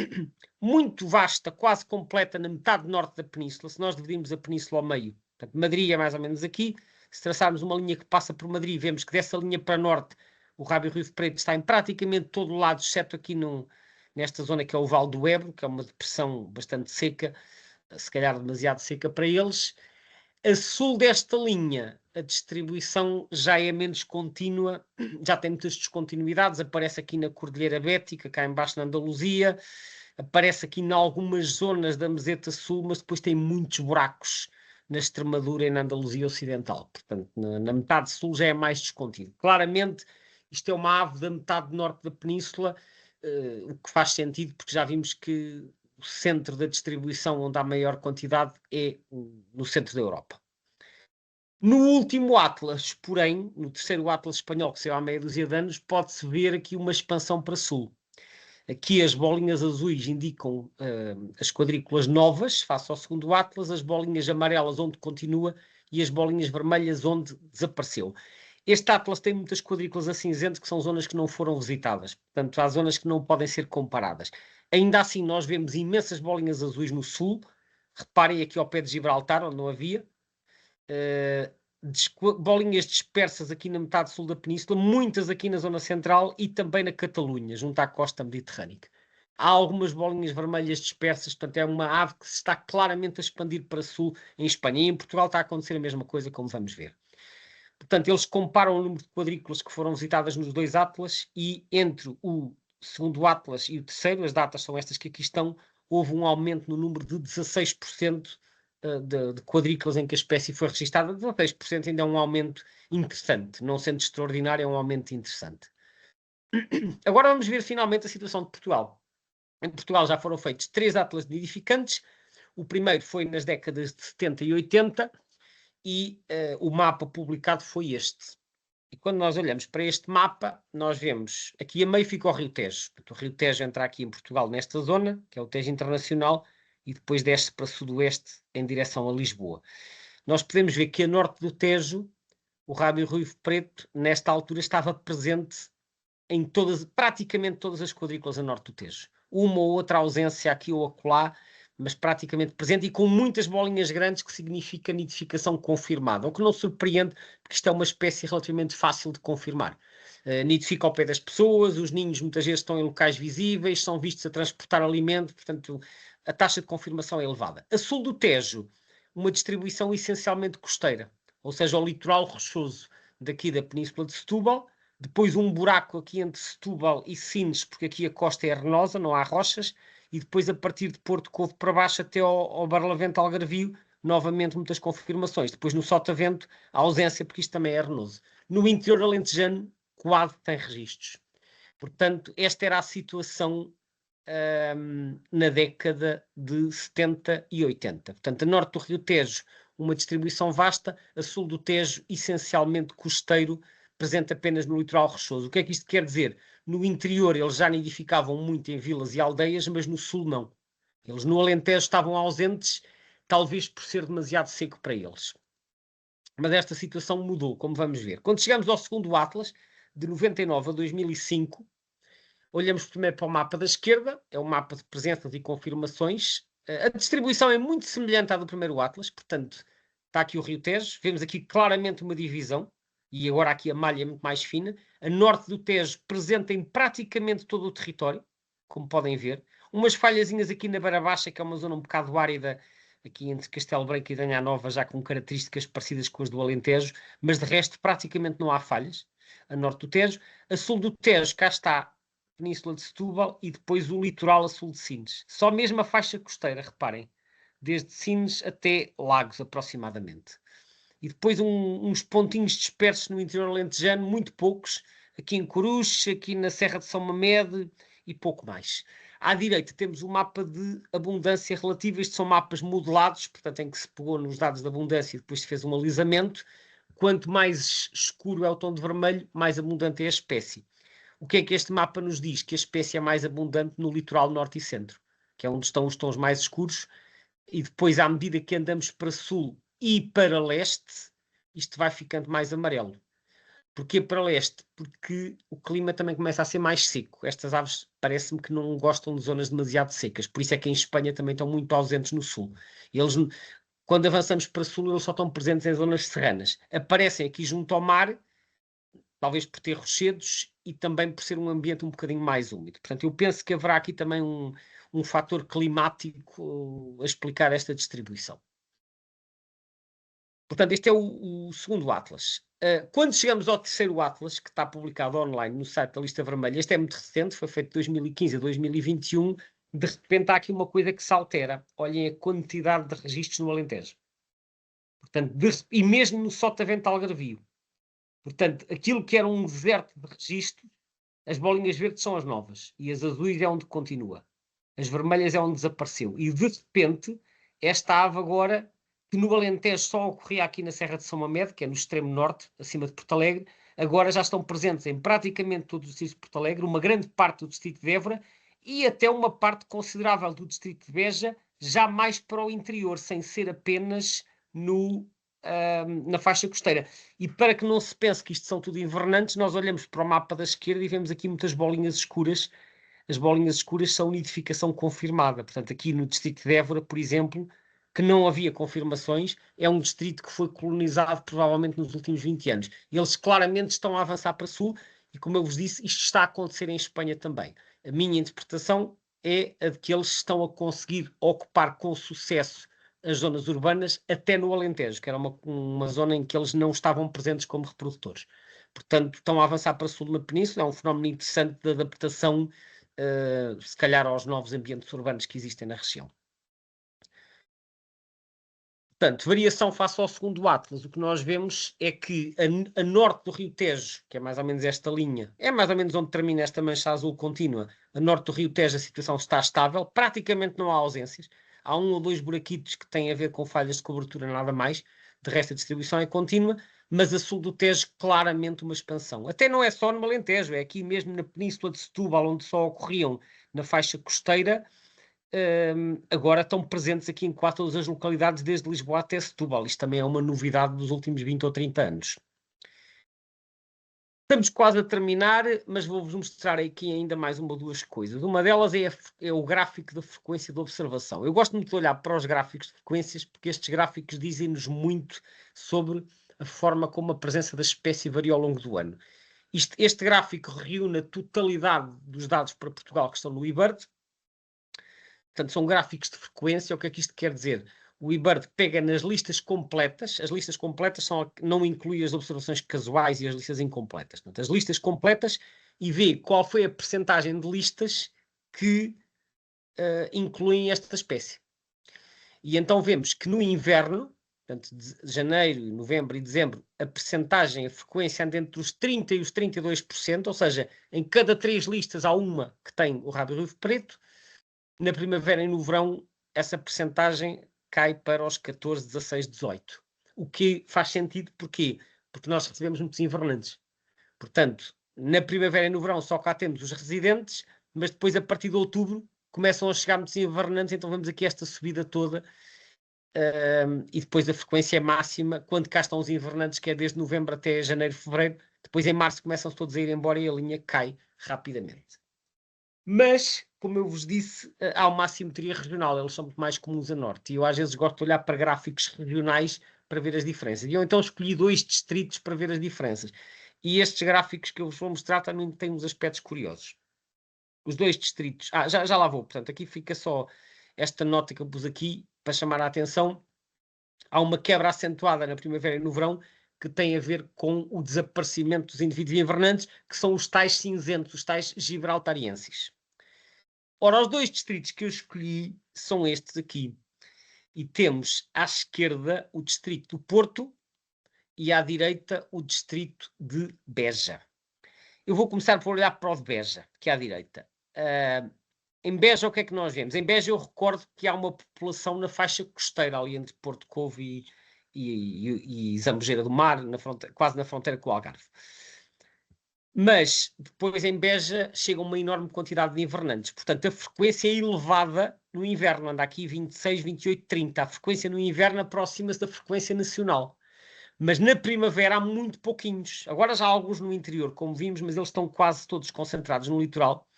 muito vasta, quase completa, na metade norte da península. Se nós dividirmos a península ao meio, portanto, Madrid é mais ou menos aqui. Se traçarmos uma linha que passa por Madrid, vemos que dessa linha para norte, o Rábio Rio Preto está em praticamente todo o lado, exceto aqui nesta zona que é o Vale do Ebro, que é uma depressão bastante seca, se calhar demasiado seca para eles. A sul desta linha, a distribuição já é menos contínua, já tem muitas descontinuidades. Aparece aqui na Cordilheira Bética, cá embaixo na Andaluzia, aparece aqui em algumas zonas da Meseta Sul, mas depois tem muitos buracos na Extremadura e na Andaluzia Ocidental. Portanto, na metade sul já é mais descontínuo. Claramente, isto é uma ave da metade norte da península, o que faz sentido, porque já vimos que o centro da distribuição onde há maior quantidade é no centro da Europa. No último Atlas, porém, no terceiro Atlas espanhol, que saiu há meia dúzia de anos, pode-se ver aqui uma expansão para sul. Aqui as bolinhas azuis indicam as quadrículas novas, face ao segundo Atlas, as bolinhas amarelas onde continua e as bolinhas vermelhas onde desapareceu. Este Atlas tem muitas quadrículas a cinzento, que são zonas que não foram visitadas. Portanto, há zonas que não podem ser comparadas. Ainda assim, nós vemos imensas bolinhas azuis no sul. Reparem aqui ao pé de Gibraltar, onde não havia. Bolinhas dispersas aqui na metade sul da península, muitas aqui na zona central e também na Catalunha, junto à costa mediterrânica. Há algumas bolinhas vermelhas dispersas, portanto é uma ave que se está claramente a expandir para sul em Espanha. E em Portugal está a acontecer a mesma coisa, como vamos ver. Portanto, eles comparam o número de quadrículas que foram visitadas nos dois Atlas e entre o segundo Atlas e o terceiro, as datas são estas que aqui estão, houve um aumento no número de 16% de quadrículas em que a espécie foi registada. 16% ainda é um aumento interessante, não sendo extraordinário, é um aumento interessante. Agora vamos ver finalmente a situação de Portugal. Em Portugal já foram feitos 3 atlas nidificantes. O primeiro foi nas décadas de 70 e 80 e o mapa publicado foi este. E quando nós olhamos para este mapa, nós vemos, aqui a meio fica o Rio Tejo. O Rio Tejo entra aqui em Portugal nesta zona, que é o Tejo Internacional, e depois desce para sudoeste em direção a Lisboa. Nós podemos ver que a norte do Tejo, o Rábio Rio Preto, nesta altura estava presente em praticamente todas as quadrículas a norte do Tejo. Uma ou outra ausência aqui ou acolá, mas praticamente presente e com muitas bolinhas grandes, que significa nidificação confirmada, o que não surpreende, porque isto é uma espécie relativamente fácil de confirmar. Nidifica ao pé das pessoas, os ninhos muitas vezes estão em locais visíveis, são vistos a transportar alimento, portanto a taxa de confirmação é elevada. A sul do Tejo, uma distribuição essencialmente costeira, ou seja, o litoral rochoso daqui da Península de Setúbal, depois um buraco aqui entre Setúbal e Sines, porque aqui a costa é arenosa, não há rochas, e depois a partir de Porto Covo para baixo até ao Barlavento Algarvio, novamente muitas confirmações. Depois no Sotavento, a ausência, porque isto também é arenoso. No interior alentejano, quase tem registros. Portanto, esta era a situação na década de 70 e 80. Portanto, a norte do Rio Tejo, uma distribuição vasta, a sul do Tejo, essencialmente costeiro, presente apenas no litoral rochoso. O que é que isto quer dizer? No interior eles já nidificavam muito em vilas e aldeias, mas no sul não. Eles no Alentejo estavam ausentes, talvez por ser demasiado seco para eles. Mas esta situação mudou, como vamos ver. Quando chegamos ao segundo Atlas, de 99 a 2005, olhamos primeiro para o mapa da esquerda, é o mapa de presenças e confirmações. A distribuição é muito semelhante à do primeiro Atlas, portanto, está aqui o Rio Tejo, vemos aqui claramente uma divisão, e agora aqui a malha é muito mais fina. A norte do Tejo presente em praticamente todo o território, como podem ver. Umas falhazinhas aqui na Beira Baixa, que é uma zona um bocado árida, aqui entre Castelo Branco e Danha Nova, já com características parecidas com as do Alentejo, mas de resto praticamente não há falhas. A norte do Tejo. A sul do Tejo, cá está Península de Setúbal e depois o litoral a sul de Sines. Só mesmo a faixa costeira, reparem, desde Sines até Lagos aproximadamente. E depois uns pontinhos dispersos no interior alentejano, muito poucos, aqui em Coruche, aqui na Serra de São Mamede e pouco mais. À direita temos o mapa de abundância relativa. Estes são mapas modelados, portanto, em que se pegou nos dados de abundância e depois se fez um alisamento. Quanto mais escuro é o tom de vermelho, mais abundante é a espécie. O que é que este mapa nos diz? Que a espécie é mais abundante no litoral norte e centro, que é onde estão os tons mais escuros, e depois, à medida que andamos para sul e para leste, isto vai ficando mais amarelo. Porquê para leste? Porque o clima também começa a ser mais seco. Estas aves parece-me que não gostam de zonas demasiado secas. Por isso é que em Espanha também estão muito ausentes no sul. Eles, quando avançamos para sul, eles só estão presentes em zonas serranas. Aparecem aqui junto ao mar, talvez por ter rochedos e também por ser um ambiente um bocadinho mais úmido. Portanto, eu penso que haverá aqui também um fator climático a explicar esta distribuição. Portanto, este é o segundo Atlas. Quando chegamos ao terceiro Atlas, que está publicado online no site da Lista Vermelha, este é muito recente, foi feito de 2015 a 2021, de repente há aqui uma coisa que se altera. Olhem a quantidade de registros no Alentejo. Portanto, e mesmo no Sotavento Algarvio. Portanto, aquilo que era um deserto de registros, as bolinhas verdes são as novas e as azuis é onde continua. As vermelhas é onde desapareceu. E de repente, esta ave agora, que no Alentejo só ocorria aqui na Serra de São Mamede, que é no extremo norte, acima de Porto Alegre, agora já estão presentes em praticamente todo o distrito de Porto Alegre, uma grande parte do distrito de Évora e até uma parte considerável do distrito de Beja, já mais para o interior, sem ser apenas na faixa costeira. E para que não se pense que isto são tudo invernantes, nós olhamos para o mapa da esquerda e vemos aqui muitas bolinhas escuras. As bolinhas escuras são nidificação confirmada. Portanto, aqui no distrito de Évora, por exemplo, que não havia confirmações, é um distrito que foi colonizado provavelmente nos últimos 20 anos. Eles claramente estão a avançar para sul e, como eu vos disse, isto está a acontecer em Espanha também. A minha interpretação é a de que eles estão a conseguir ocupar com sucesso as zonas urbanas, até no Alentejo, que era uma zona em que eles não estavam presentes como reprodutores. Portanto, estão a avançar para o sul da península, é um fenómeno interessante de adaptação, se calhar, aos novos ambientes urbanos que existem na região. Portanto, variação face ao segundo Atlas, o que nós vemos é que a norte do Rio Tejo, que é mais ou menos esta linha, é mais ou menos onde termina esta mancha azul contínua, a norte do Rio Tejo a situação está estável, praticamente não há ausências, há 1 ou 2 buraquitos que têm a ver com falhas de cobertura, nada mais, de resto a distribuição é contínua, mas a sul do Tejo claramente uma expansão. Até não é só no Alentejo, é aqui mesmo na península de Setúbal, onde só ocorriam na faixa costeira, agora estão presentes aqui em quase todas as localidades, desde Lisboa até Setúbal. Isto também é uma novidade dos últimos 20 ou 30 anos. Estamos quase a terminar, mas vou-vos mostrar aqui ainda mais uma ou duas coisas. Uma delas é o gráfico da frequência de observação. Eu gosto muito de olhar para os gráficos de frequências, porque estes gráficos dizem-nos muito sobre a forma como a presença da espécie varia ao longo do ano. Este gráfico reúne a totalidade dos dados para Portugal que estão no eBird. Portanto, são gráficos de frequência. O que é que isto quer dizer? O eBird pega nas listas completas. As listas completas não incluem as observações casuais e as listas incompletas. Portanto, as listas completas e vê qual foi a percentagem de listas que incluem esta espécie. E então vemos que no inverno, portanto, de janeiro, novembro e dezembro, a percentagem, a frequência anda entre os 30% e os 32%, ou seja, em cada 3 listas há uma que tem o rábio-ruivo preto. Na primavera e no verão, essa percentagem cai para os 14, 16, 18. O que faz sentido, porquê? Porque nós recebemos muitos invernantes. Portanto, na primavera e no verão só cá temos os residentes, mas depois, a partir de outubro, começam a chegar muitos invernantes, então vemos aqui esta subida toda. E depois a frequência é máxima quando cá estão os invernantes, que é desde novembro até janeiro, fevereiro. Depois, em março, começam-se todos a ir embora e a linha cai rapidamente. Mas, como eu vos disse, há uma assimetria regional, eles são muito mais comuns a norte. E eu às vezes gosto de olhar para gráficos regionais para ver as diferenças. E eu então escolhi 2 distritos para ver as diferenças. E estes gráficos que eu vos vou mostrar também têm uns aspectos curiosos. Os 2 distritos... já lá vou. Portanto, aqui fica só esta nota que eu pus aqui para chamar a atenção. Há uma quebra acentuada na primavera e no verão que tem a ver com o desaparecimento dos indivíduos invernantes, que são os tais cinzentos, os tais gibraltarienses. Ora, os 2 distritos que eu escolhi são estes aqui. E temos à esquerda o distrito do Porto e à direita o distrito de Beja. Eu vou começar por olhar para o de Beja, que é à direita. Em Beja, o que é que nós vemos? Em Beja, eu recordo que há uma população na faixa costeira, ali entre Porto Covo e Zambujeira do Mar, quase na fronteira com o Algarve. Mas depois em Beja chega uma enorme quantidade de invernantes. Portanto, a frequência é elevada no inverno. Anda aqui 26, 28, 30. A frequência no inverno aproxima-se da frequência nacional. Mas na primavera há muito pouquinhos. Agora já há alguns no interior, como vimos, mas eles estão quase todos concentrados no litoral,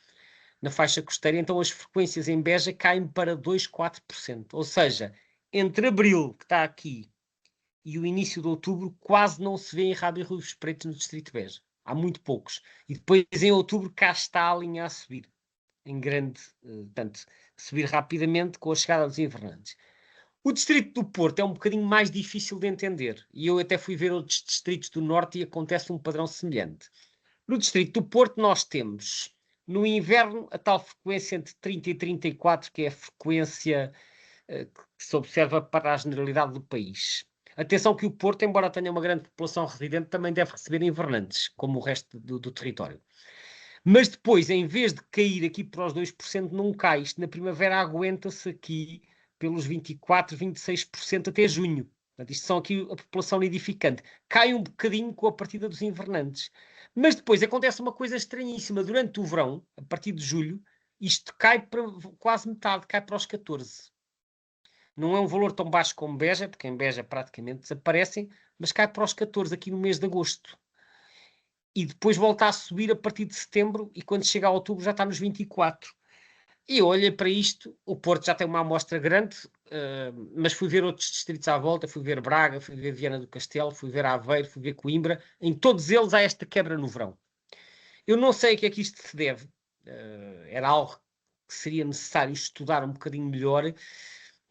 na faixa costeira. Então as frequências em Beja caem para 2, 4%. Ou seja, entre abril, que está aqui, e o início de outubro, quase não se vê em Rábio-Ruivos Pretos no distrito de Beja. Há muito poucos. E depois em outubro cá está a linha a subir. Em grande, portanto, subir rapidamente com a chegada dos invernantes. O distrito do Porto é um bocadinho mais difícil de entender. E eu até fui ver outros distritos do Norte e acontece um padrão semelhante. No distrito do Porto nós temos, no inverno, a tal frequência entre 30 e 34, que é a frequência que se observa para a generalidade do país. Atenção que o Porto, embora tenha uma grande população residente, também deve receber invernantes, como o resto do território. Mas depois, em vez de cair aqui para os 2%, não cai. Isto na primavera aguenta-se aqui pelos 24%, 26% até junho. Portanto, isto são aqui a população nidificante. Cai um bocadinho com a partida dos invernantes. Mas depois acontece uma coisa estranhíssima. Durante o verão, a partir de julho, isto cai para quase metade, cai para os 14%. Não é um valor tão baixo como Beja, porque em Beja praticamente desaparecem, mas cai para os 14 aqui no mês de agosto. E depois volta a subir a partir de setembro e quando chega a outubro já está nos 24. E eu olhei para isto, o Porto já tem uma amostra grande, mas fui ver outros distritos à volta, fui ver Braga, fui ver Viana do Castelo, fui ver Aveiro, fui ver Coimbra, em todos eles há esta quebra no verão. Eu não sei a que é que isto se deve, era algo que seria necessário estudar um bocadinho melhor.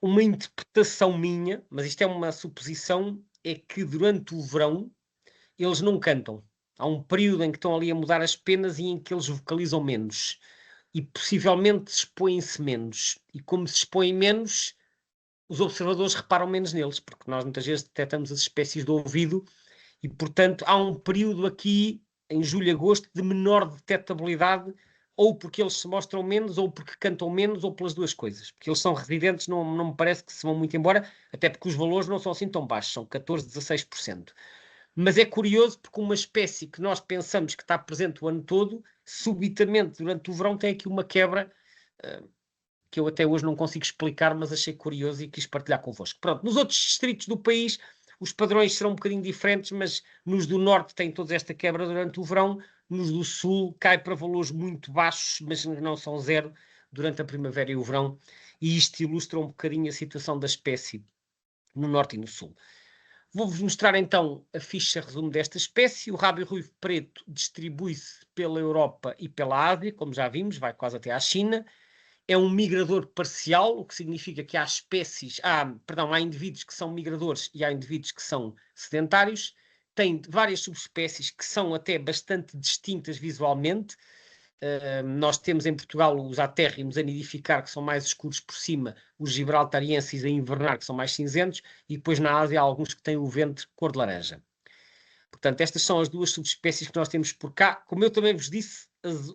Uma interpretação minha, mas isto é uma suposição, é que durante o verão eles não cantam. Há um período em que estão ali a mudar as penas e em que eles vocalizam menos. E possivelmente expõem-se menos. E como se expõem menos, os observadores reparam menos neles, porque nós muitas vezes detectamos as espécies do ouvido e, portanto, há um período aqui, em julho e agosto, de menor detectabilidade, ou porque eles se mostram menos, ou porque cantam menos, ou pelas duas coisas. Porque eles são residentes, não me parece que se vão muito embora, até porque os valores não são assim tão baixos, são 14, 16%. Mas é curioso porque uma espécie que nós pensamos que está presente o ano todo, subitamente, durante o verão, tem aqui uma quebra que eu até hoje não consigo explicar, mas achei curioso e quis partilhar convosco. Pronto, nos outros distritos do país, os padrões serão um bocadinho diferentes, mas nos do Norte tem toda esta quebra durante o verão, nos do Sul cai para valores muito baixos, mas não são zero, durante a primavera e o verão, e isto ilustra um bocadinho a situação da espécie no Norte e no Sul. Vou-vos mostrar então a ficha resumo desta espécie. O rábio-ruivo preto distribui-se pela Europa e pela Ásia, como já vimos, vai quase até à China. É um migrador parcial, o que significa que há há indivíduos que são migradores e há indivíduos que são sedentários. Tem várias subespécies que são até bastante distintas visualmente. Nós temos em Portugal os atérrimos a nidificar, que são mais escuros por cima, os gibraltarienses a invernar, que são mais cinzentos, e depois na Ásia há alguns que têm o ventre cor de laranja. Portanto, estas são as duas subespécies que nós temos por cá. Como eu também vos disse,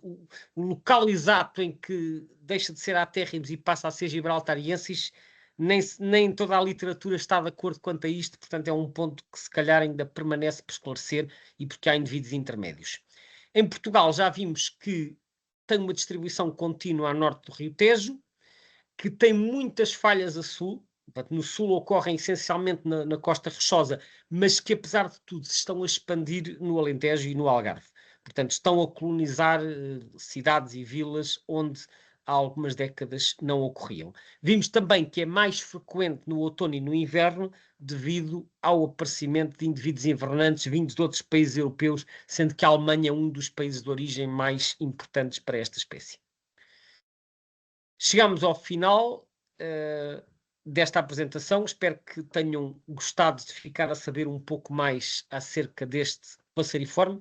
o local exato em que deixa de ser atérrimos e passa a ser gibraltarienses, nem toda a literatura está de acordo quanto a isto, portanto é um ponto que se calhar ainda permanece por esclarecer e porque há indivíduos intermédios. Em Portugal já vimos que tem uma distribuição contínua a norte do Rio Tejo, que tem muitas falhas a sul. Portanto, no sul ocorrem essencialmente na Costa Rochosa, mas que apesar de tudo se estão a expandir no Alentejo e no Algarve. Portanto, estão a colonizar cidades e vilas onde há algumas décadas não ocorriam. Vimos também que é mais frequente no outono e no inverno devido ao aparecimento de indivíduos invernantes vindos de outros países europeus, sendo que a Alemanha é um dos países de origem mais importantes para esta espécie. Chegamos ao final desta apresentação. Espero que tenham gostado de ficar a saber um pouco mais acerca deste passeriforme,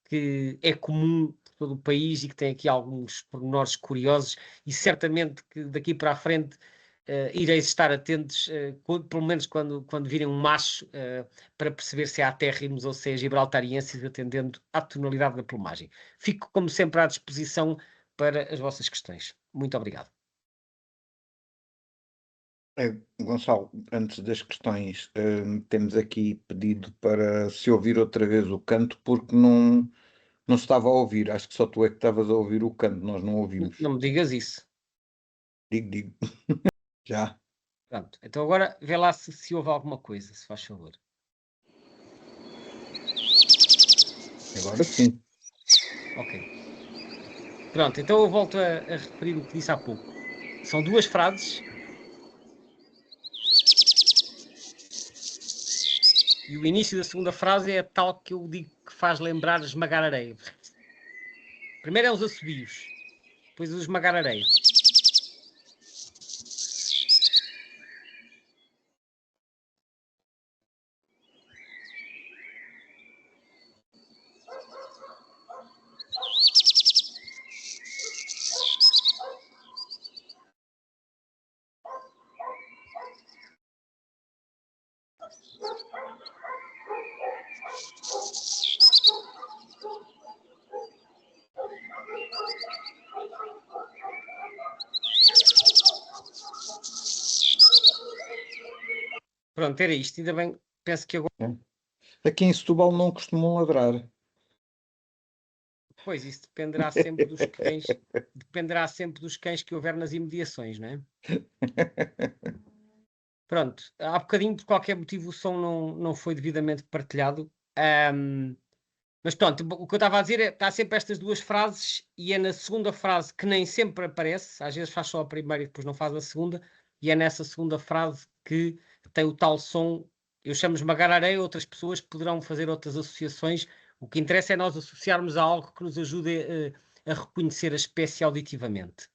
que é comum por todo o país e que tem aqui alguns pormenores curiosos e certamente que daqui para a frente ireis estar atentos, pelo menos quando virem um macho, para perceber se há térrimos ou se é gibraltarienses, atendendo à tonalidade da plumagem. Fico, como sempre, à disposição para as vossas questões. Muito obrigado. Gonçalo, antes das questões, temos aqui pedido para se ouvir outra vez o canto, porque não estava a ouvir. Acho que só tu é que estavas a ouvir o canto, nós não ouvimos. Não me digas isso. Digo. Já. Pronto, então agora vê lá se houve alguma coisa, se faz favor. Agora sim. Ok. Pronto, então eu volto a referir o que disse há pouco. São duas frases. E o início da segunda frase é a tal que eu digo que faz lembrar esmagar areia. Primeiro é os assobios, depois o esmagar areia. Pronto, era isto. Ainda bem, penso que agora... Aqui em Setúbal não costumam ladrar. Pois, isso dependerá sempre dos cães, dependerá sempre dos cães que houver nas imediações, não é? Pronto, há bocadinho, por qualquer motivo, o som não foi devidamente partilhado. Mas pronto, o que eu estava a dizer é que há sempre estas duas frases e é na segunda frase que nem sempre aparece, às vezes faz só a primeira e depois não faz a segunda, e é nessa segunda frase que tem o tal som. Eu chamo esmagar a areia, outras pessoas poderão fazer outras associações. O que interessa é nós associarmos a algo que nos ajude a reconhecer a espécie auditivamente.